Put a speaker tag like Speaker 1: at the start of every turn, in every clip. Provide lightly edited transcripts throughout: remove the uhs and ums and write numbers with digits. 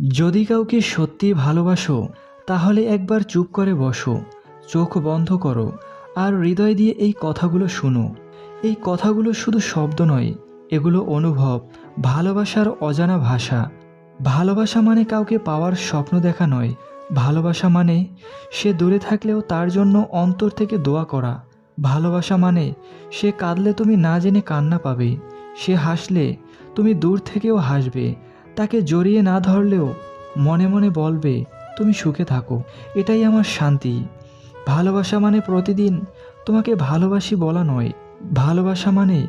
Speaker 1: যদি কাউকে সত্যি ভালোবাসো তাহলে একবার চুপ করে বসো, চোখ বন্ধ করো আর হৃদয় দিয়ে এই কথাগুলো শোনো। এই কথাগুলো শুধু শব্দ নয়, এগুলো অনুভব, ভালোবাসার অজানা ভাষা। ভালোবাসা মানে কাউকে পাওয়ার স্বপ্ন দেখা নয়। ভালোবাসা মানে সে দূরে থাকলেও তার জন্য অন্তর থেকে দোয়া করা। ভালোবাসা মানে সে কাঁদলে তুমি না জেনে কান্না পাবে, সে হাসলে তুমি দূর থেকেও হাসবে, তাকে জড়িয়ে না ধরলেও মনে মনে বলবে তুমি সুখে থাকো, এটাই আমার শান্তি। ভালোবাসা মানে প্রতিদিন তোমাকে ভালোবাসি বলা নয়। ভালোবাসা মানে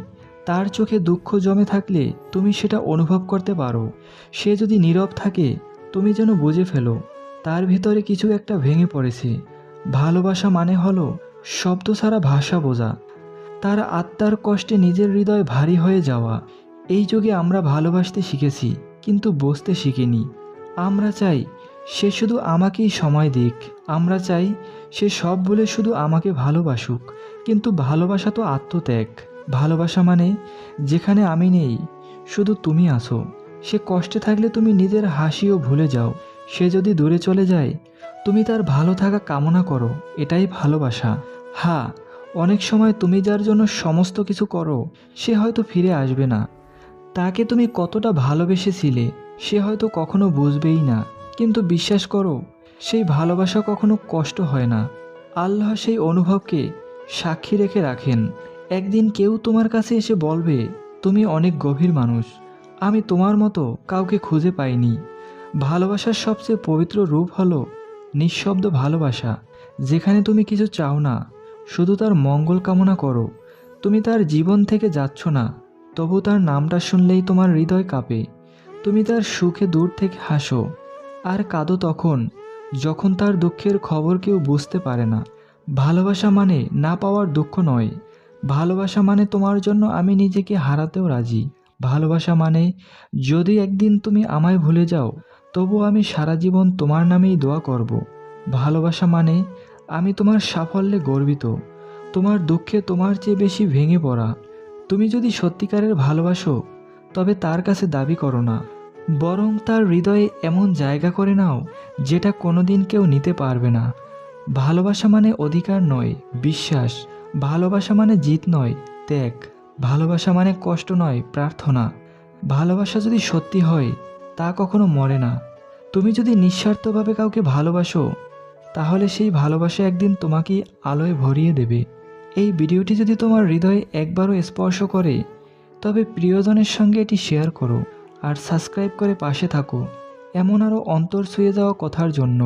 Speaker 1: তার চোখে দুঃখ জমে থাকলে তুমি সেটা অনুভব করতে পারো। সে যদি নীরব থাকে তুমি যেন বুঝে ফেলো তার ভিতরে কিছু একটা ভেঙে পড়েছে। ভালোবাসা মানে হলো শব্দ ছাড়া ভাষা বোঝা, তার আত্মার কষ্টে নিজের হৃদয় ভারী হয়ে যাওয়া। এই যুগে আমরা ভালোবাসতে শিখেছি কিন্তু বুঝতে শিখিনি। আমরা চাই সে শুধু আমাকেই সময় দিক, আমরা চাই সে সব ভুলে শুধু আমাকে ভালোবাসুক। কিন্তু ভালোবাসা তো আত্মত্যাগ। ভালোবাসা মানে যেখানে আমি নেই শুধু তুমি আছো। সে কষ্টে থাকলে তুমি নিজের হাসিও ভুলে যাও। সে যদি দূরে চলে যায় তুমি তার ভালো থাকা কামনা করো, এটাই ভালোবাসা। হ্যাঁ, অনেক সময় তুমি যার জন্য সমস্ত কিছু করো সে হয়তো ফিরে আসবে না। তাকে তুমি কতটা ভালোবেসেছিলে সে হয়তো কখনো বুঝবেই না। কিন্তু বিশ্বাস করো, সেই ভালোবাসা কখনো কষ্ট হয় না। আল্লাহ সেই অনুভবকে সাক্ষী রেখে রাখেন। একদিন কেউ তোমার কাছে এসে বলবে তুমি অনেক গভীর মানুষ, আমি তোমার মতো কাউকে খুঁজে পাইনি। ভালোবাসার সবচেয়ে পবিত্র রূপ হলো নিঃশব্দ ভালোবাসা, যেখানে তুমি কিছু চাও না, শুধু তার মঙ্গল কামনা করো। তুমি তার জীবন থেকে যাচ্ছ না, তবু তার নামটা শুনলেই তোমার হৃদয় কাঁপে। তুমি তার সুখে দূর থেকে হাসো আর কাঁদো তখন যখন তার দুঃখের খবর কেউ বুঝতে পারে না। ভালোবাসা মানে না পাওয়ার দুঃখ নয়। ভালোবাসা মানে তোমার জন্য আমি নিজেকে হারাতেও রাজি। ভালোবাসা মানে যদি একদিন তুমি আমায় ভুলে যাও তবু আমি সারা জীবন তোমার নামেই দোয়া করব। ভালোবাসা মানে আমি তোমার সাফল্যে গর্বিত, তোমার দুঃখে তোমার চেয়ে বেশি ভেঙে পড়া। তুমি যদি সত্যিকারের ভালোবাসো তবে তার কাছে দাবি করো না, বরং তার হৃদয়ে এমন জায়গা করে নাও যেটা কোনোদিন কেউ নিতে পারবে না। ভালোবাসা মানে অধিকার নয়, বিশ্বাস। ভালোবাসা মানে জিত নয়, ত্যাগ। ভালোবাসা মানে কষ্ট নয়, প্রার্থনা। ভালোবাসা যদি সত্যি হয় তা কখনো মরে না। তুমি যদি নিঃস্বার্থভাবে কাউকে ভালোবাসো তাহলে সেই ভালোবাসা একদিন তোমাকে আলোয় ভরিয়ে দেবে। এই ভিডিওটি যদি তোমার হৃদয়ে একবারও স্পর্শ করে তবে প্রিয়জনের সঙ্গে এটি শেয়ার করো আর সাবস্ক্রাইব করে পাশে থাকো এমন আরও অন্তর ছুঁয়ে যাওয়া কথার জন্য।